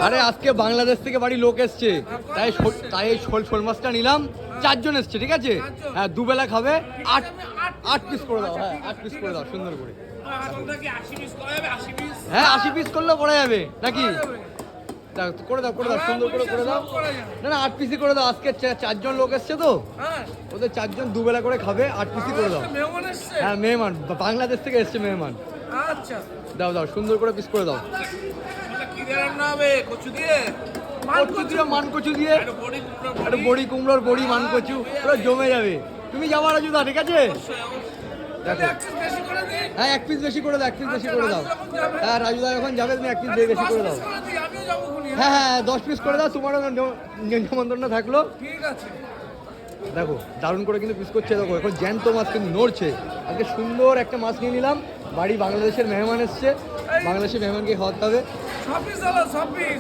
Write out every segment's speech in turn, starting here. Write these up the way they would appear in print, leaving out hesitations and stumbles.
আরে আজকে বাংলাদেশ থেকে বাড়ি লোক এসছে, তাই এই শোল মাছটা নিলাম। 4 জন এসছে, ঠিক আছে? হ্যাঁ, দুবেলা খাবে। 8 পিস করে দাও। হ্যাঁ, 8 পিস করে দাও সুন্দর করে। হ্যাঁ, 80 পিস করলেও করা যাবে নাকি? করে দাও সুন্দর করে দাও। না 8 পিসই করে দাও। আজকে 4 জন লোক এসছে তো, ওদের 4 জন দুবেলা করে খাবে। 8 পিসই করে দাও। হ্যাঁ, মেহমান বাংলাদেশ থেকে এসছে মেহমান। আচ্ছা, দাও সুন্দর করে পিস করে দাও। মানকচু দিয়ে একটা বড়ি কুমড়োর বড়ি মানকচু পুরো জমে যাবে। তুমি যাবো রাজুদা, ঠিক আছে? দেখো, হ্যাঁ 1 পিস বেশি করে দাও। 1 পিস বেশি করে দাও। হ্যাঁ, রাজুদা যখন যাবে তুমি 1 পিস বেশি করে দাও। হ্যাঁ 10 পিস করে দাও। তোমারও নিমন্ত্রণ থাকলো। ঠিক আছে। দেখো দারুণ করে কিন্তু পিস করছে। দেখো এখন জ্যান্ত মাছ কিন্তু নড়ছে। আজকে সুন্দর একটা মাছ নিয়ে নিলাম। বাড়ি বাংলাদেশের মেহমান এসছে, বাংলাদেশের মেহমানকে খাওয়াতে হবে।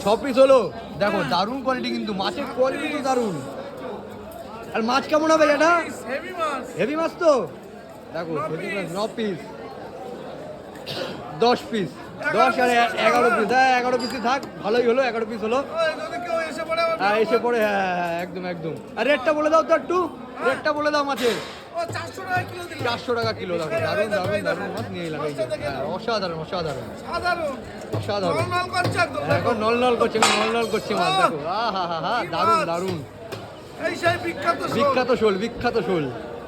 6 পিস হলো। দেখো দারুণ কোয়ালিটি, কিন্তু মাছের কোয়ালিটি তো দারুণ। আর মাছ কেমন হবে এটা? হেভি মাছ তো। দেখো 9 পিস, 10 পিস, 10 আর 11 পিস। হ্যাঁ 11 পিসই থাক, ভালোই হলো। 11 পিস হলো। হ্যাঁ এসে পড়ে। হ্যাঁ একদম। আর রেটটা বলে দাও তো একটু, রেটটা বলে দাও মাছের। 400 টাকা কিলো। দেখো দারুণ মাছ নিয়ে এলাম। অসাধারণ। এখন নল করছে মাছ। দেখো আহা দারুণ। বিখ্যাত শোল।